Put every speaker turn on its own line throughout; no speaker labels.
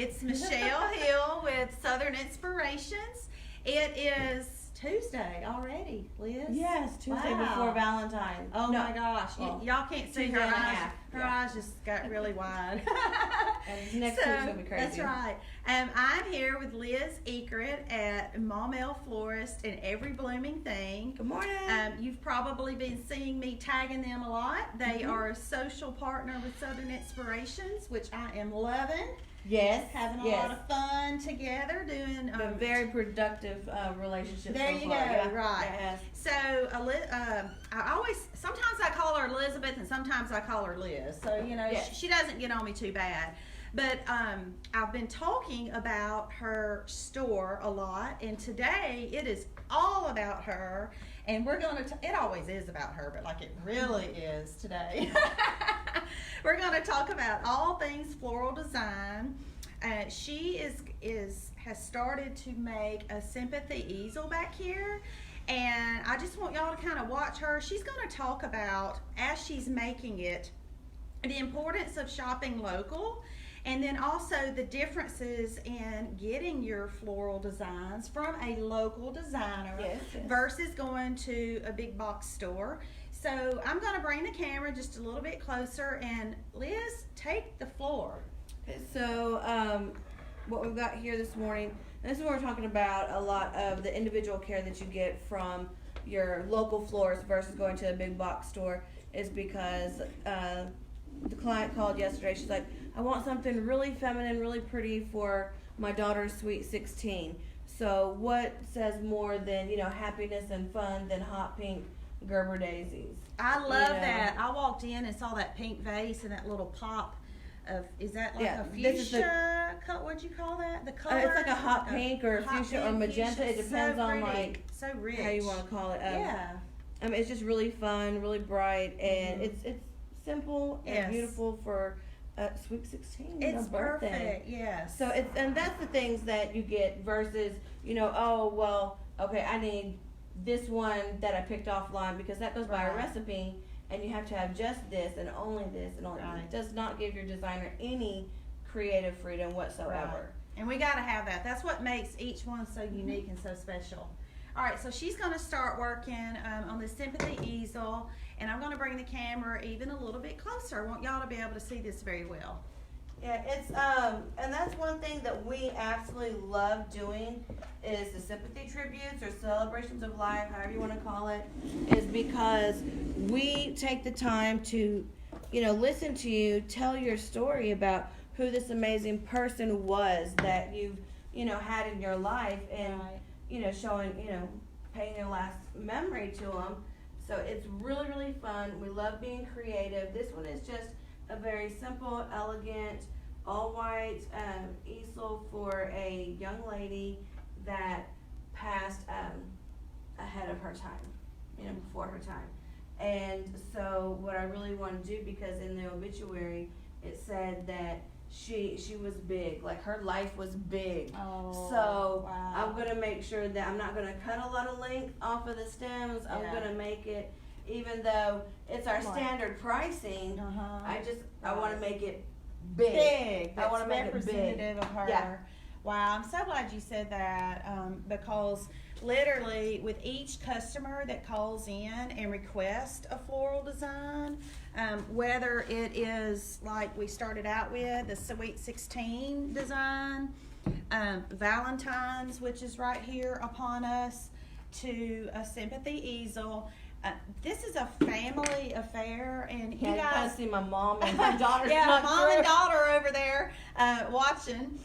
It's Michelle Hill with Southern Inspirations. It is Tuesday already, Liz.
Yes, Tuesday
Wow.
before Valentine's.
Oh
No,
my gosh.
well,
Y'all can't see
Tuesday
her
and a
eyes.
half,
Her
yeah.
eyes just got really wide.
And next week's gonna be crazy.
That's right. I'm here with Liz Ekert at Maumelle Florist and Every Blooming Thing.
Good morning.
You've probably been seeing me tagging them a lot. They are a social partner with Southern Inspirations, which I am loving.
Yes,
Having a lot of fun together doing
a very productive relationship.
there
so
you
far.
go,
Yeah.
right.
Yes.
So sometimes I call her Elizabeth and sometimes I call her Liz. So,
Yes.
she doesn't get on me too bad. But I've been talking about her store a lot, and today it is all about her. And we're going to, it always is about her, but like it really is today. We're going to talk about all things floral design. She has started to make a sympathy easel back here. And I just want y'all to kind of watch her. She's going to talk about, as she's making it, the importance of shopping local, and then also the differences in getting your floral designs from a local designer
Yes.
versus going to a big box store. So I'm going to bring the camera just a little bit closer, and Liz, take the floor.
Okay, so what we've got here this morning, this is what we're talking about, a lot of the individual care that you get from your local florist versus going to a big box store, is because the client called yesterday. She's like, I want something really feminine, really pretty for my daughter's Sweet 16. So what says more than, happiness and fun than hot pink Gerber daisies?
I love that. I walked in and saw that pink vase and that little pop of, is that like a fuchsia? What'd you call that? The color?
It's like a hot pink or
hot
fuchsia or
pink,
magenta.
fuchsia.
It depends
So
on
pretty. So rich.
how you want to call it.
Yeah.
It's just really fun, really bright, and it's simple and
Yes.
beautiful for Sweet 16.
It's
birthday.
perfect. Yes.
So and that's the things that you get versus, oh well, okay, I need this one that I picked offline because that goes by a
Right.
recipe, and you have to have just this and only this and only.
Right.
It does not give your designer any creative freedom whatsoever.
Right. And we got to have that. That's what makes each one so unique and so special. All right, so she's going to start working on the sympathy easel, and I'm going to bring the camera even a little bit closer. I want y'all to be able to see this very well.
Yeah, it's and that's one thing that we absolutely love doing is the sympathy tributes or celebrations of life, however you want to call it, is because we take the time to, listen to you tell your story about who this amazing person was that you've, had in your life, and showing, paying your last memory to them. So it's really, really fun. We love being creative. This one is just a very simple, elegant, all white easel for a young lady that passed ahead of her time, before her time. And so what I really want to do, because in the obituary it said that she was big, like her life was big.
Oh,
so
wow.
I'm gonna make sure that I'm not gonna cut a lot of length off of the stems. I'm
Yeah.
gonna make it, even though it's our standard pricing, I want to make it big.
That's
I want to make it big.
representative of her.
Yeah.
Wow, I'm so glad you said that because literally with each customer that calls in and requests a floral design, whether it is like we started out with the Sweet 16 design, Valentine's, which is right here upon us, to a sympathy easel. This is a family affair, and you
You
guys
guys see my mom and my daughter.
yeah,
snuck
mom
through.
and daughter over there watching.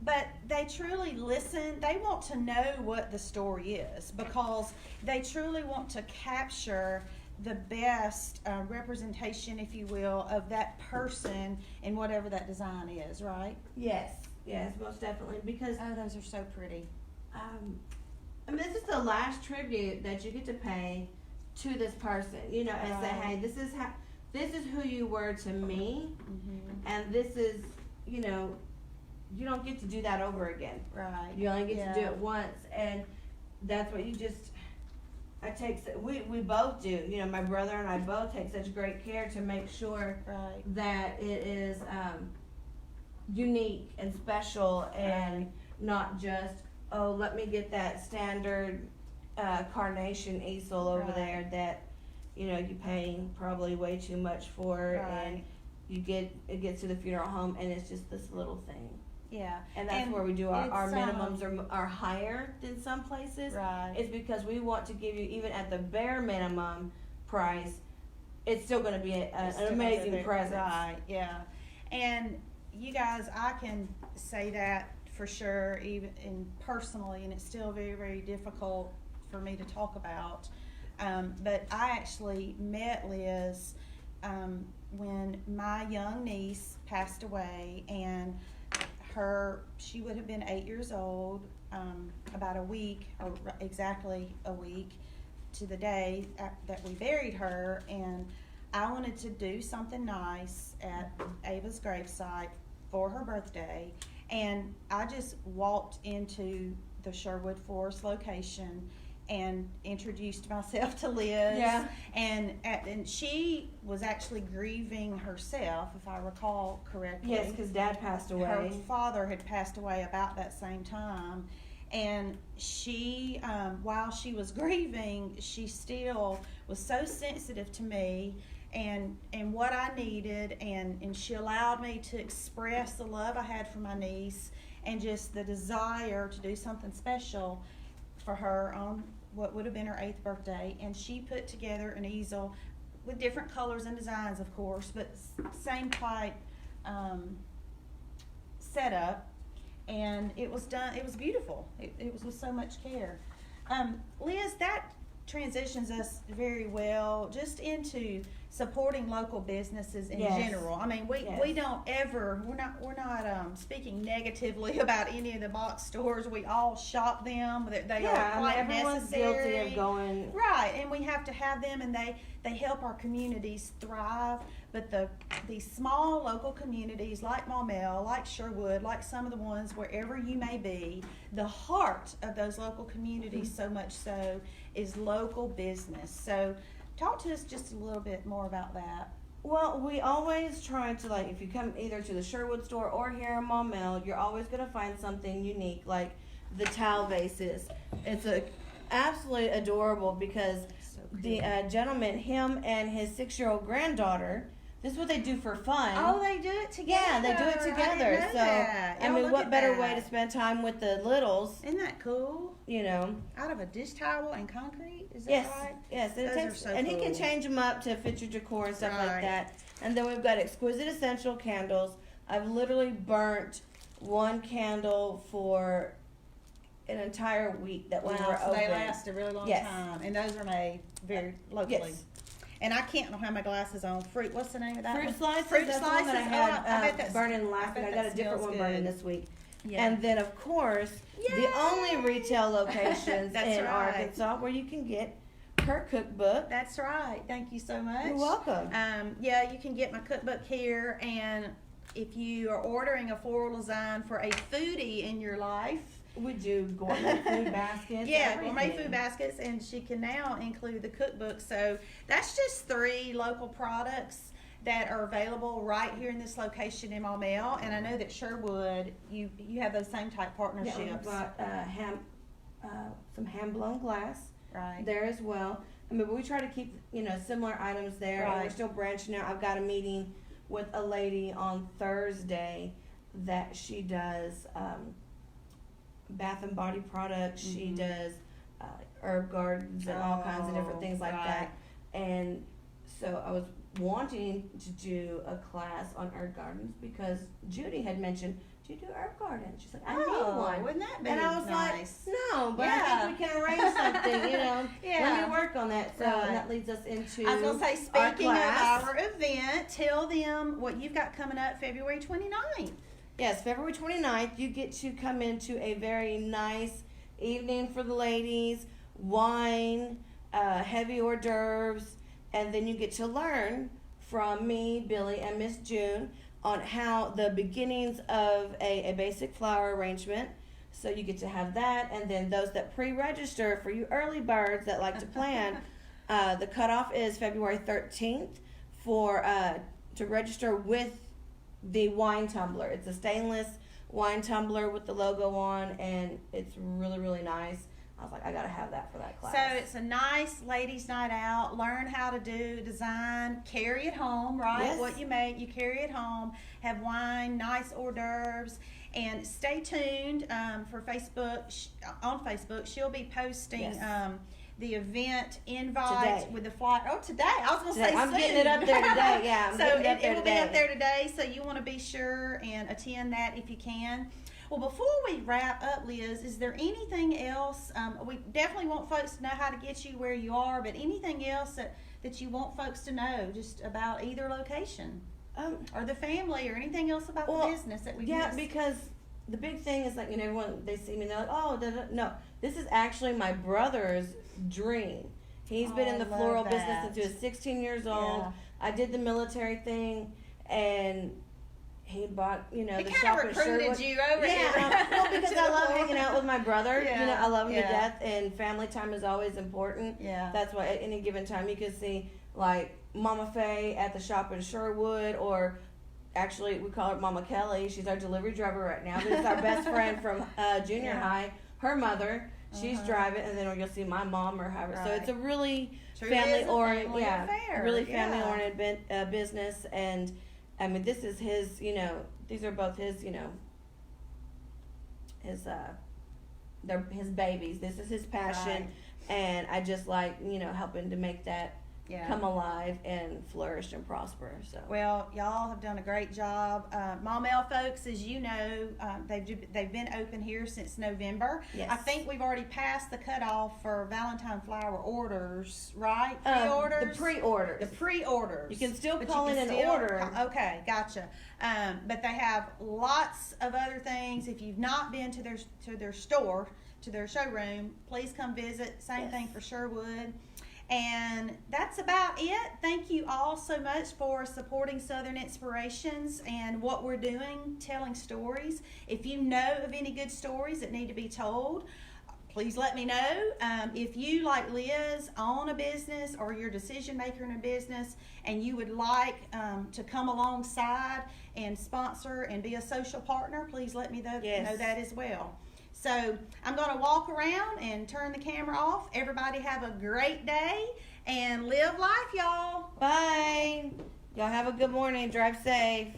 But they truly listen. They want to know what the story is because they truly want to capture the best representation, if you will, of that person and whatever that design is, right?
Yes, most definitely. Because
Oh, those are so pretty.
this is the last tribute that you get to pay to this person, and say,
Right.
hey, this is who you were to me,
Mm-hmm.
and this is, you don't get to do that over again.
Right.
You only get
Yeah.
to do it once, and that's what we both do. My brother and I both take such great care to make sure
Right.
that it is unique and special, and not just, oh, let me get that standard carnation easel over
Right.
there that you pay probably way too much for, and
Right.
it gets to the funeral home and it's just this little thing.
Yeah.
And that's
And
where we do our
it's,
minimums are higher than some places.
Right.
It's because we want to give you, even at the bare minimum price, it's still going to be
It's
an
still
amazing
gonna be-
present.
Right, yeah. And you guys, I can say that for sure, even personally, and it's still very, very difficult for me to talk about. But I actually met Liz when my young niece passed away, and she would have been 8 years old, about a week, or exactly a week to the day that we buried her, and I wanted to do something nice at Ava's gravesite for her birthday, and I just walked into the Sherwood Forest location and introduced myself to Liz.
Yeah.
And she was actually grieving herself, if I recall correctly.
Yes, because Dad passed
Her
away.
father had passed away about that same time, and she, while she was grieving, she still was so sensitive to me and what I needed, and she allowed me to express the love I had for my niece and just the desire to do something special for her on what would have been her 8th birthday. And she put together an easel with different colors and designs, of course, but same type setup, and it was done. It was beautiful. It was with so much care. Liz, that transitions us very well just into supporting local businesses in
Yes.
general. I mean, we
Yes.
don't ever, we're not speaking negatively about any of the box stores. We all shop them. They are quite
everyone's
necessary.
guilty of going.
Right, and we have to have them, and they help our communities thrive. But these small local communities like Maumelle, like Sherwood, like some of the ones wherever you may be, the heart of those local communities, so much so, is local business. So talk to us just a little bit more about that.
Well, we always try to, like, if you come either to the Sherwood store or here in Maumelle, you're always going to find something unique, like the towel vases. It's absolutely adorable because
So
the gentleman, him and his 6-year-old granddaughter, this is what they do for fun.
Oh, they do it together.
Yeah, they do it
I
together.
didn't know
So,
that.
I
Oh,
mean,
look
what
at
better
that.
way to spend time with the littles,
Isn't that cool? Out of a dish towel and concrete? Is that
Yes,
right?
yes.
Those are so
and he can
cool.
change them up to fit your decor and stuff like
Right.
that. And then we've got exquisite essential candles. I've literally burnt one candle for an entire week that we were
Wow, so
open.
they last a really long
Yes.
time, and those are made very locally.
Yes.
And I can't have my glasses on. Fruit. What's the name of that
Fruit
one?
slices.
Fruit
that's
slices.
one that I
Oh,
had
I bet that's
burning last
bet
week. I
that
got a different
smells
one burning
good.
this week.
Yeah.
And then, of course, the
Yay!
only retail locations
That's
in
right.
Arkansas where you can get her cookbook.
That's right. Thank you so much.
You're welcome.
Yeah, you can get my cookbook here, and if you are ordering a floral design for a foodie in your life,
We do gourmet food baskets.
yeah, gourmet
everything.
food baskets, and she can now include the cookbook. So that's just 3 local products that are available right here in this location in Maumelle. And I know that Sherwood, you have those same type
Yeah,
partnerships,
we've got some hand blown glass
right?
there as well. I mean, we try to keep similar items there, and we're
Right.
still branching out. I've got a meeting with a lady on Thursday that she does bath and body products. She
Mhm.
does herb gardens and all kinds of different
Oh,
things like
right.
that. And so I was wanting to do a class on herb gardens because Judy had mentioned, do you do herb gardens? She's like, I need one.
Wouldn't that be
And I was
nice?
like, no, but I
Yeah.
think we can arrange something,
Yeah.
Let me work on that. So
Right.
that leads us into
I was going to say, speaking of
class.
our event, tell them what you've got coming up February 29th.
Yes, February 29th, you get to come into a very nice evening for the ladies, wine, heavy hors d'oeuvres, and then you get to learn from me, Billy, and Miss June on how the beginnings of a basic flower arrangement. So you get to have that, and then those that pre-register, for you early birds that like to plan, the cutoff is February 13th to register with the wine tumbler. It's a stainless wine tumbler with the logo on, and it's really, really nice. I was like, I gotta have that for that class.
So it's a nice ladies' night out. Learn how to do design, carry it home, right?
Yes.
What you make, you carry it home. Have wine, nice hors d'oeuvres, and stay tuned for Facebook. On Facebook, she'll be posting
Yes.
the event invite
Today.
with the flyer. Oh, today! I was gonna say
I'm
soon.
getting it up there today. Yeah, I'm
so
getting it up there
it will be
today.
up there today. So you want to be sure and attend that if you can. Well, before we wrap up, Liz, is there anything else? We definitely want folks to know how to get you where you are, but anything else that you want folks to know just about either location or the family or anything else about the business that we
Yeah,
missed?
because the big thing is like, everyone, they see me and they're like, oh, no, this is actually my brother's dream. He's been in the
I love
floral
that.
business since he was 16 years old.
Yeah.
I did the military thing, and he bought,
He
the
kind
shop
of
in
recruited
Sherwood.
you over here.
Well, because
to
I
the
love
floor.
hanging out with my brother.
Yeah,
I love him to
yeah.
death, and family time is always important.
Yeah.
That's why at any given time you can see like Mama Faye at the shop in Sherwood, or actually we call her Mama Kelly. She's our delivery driver right now, but it's our best friend from junior
Yeah.
high. Her mother, she's
Uh-huh.
driving, and then you'll see my mom or however. So
Right.
it's a really
Truly is a
family-oriented,
family affair.
really
Yeah.
family-oriented business. And I mean, this is his. These are both his. They're his babies. This is his passion,
Right.
and I just like helping to make that
Yeah.
come alive and flourish and prosper. So
Well, y'all have done a great job. Maumelle folks, as you know, they've been open here since November.
Yes.
I think we've already passed the cutoff for Valentine flower orders, right? Pre-orders?
the pre-orders.
The pre-orders.
You can still
But
call
you
in
can
and
still
order.
Okay, gotcha. But they have lots of other things. If you've not been to their store, to their showroom, please come visit. Same
Yes.
thing for Sherwood. And that's about it. Thank you all so much for supporting Southern Inspirations and what we're doing, telling stories. If you know of any good stories that need to be told, please let me know. If you, like Liz, own a business or you're a decision maker in a business and you would like to come alongside and sponsor and be a social partner, please let me know that as well. So I'm going to walk around and turn the camera off. Everybody have a great day and live life, y'all.
Bye. Y'all have a good morning. Drive safe.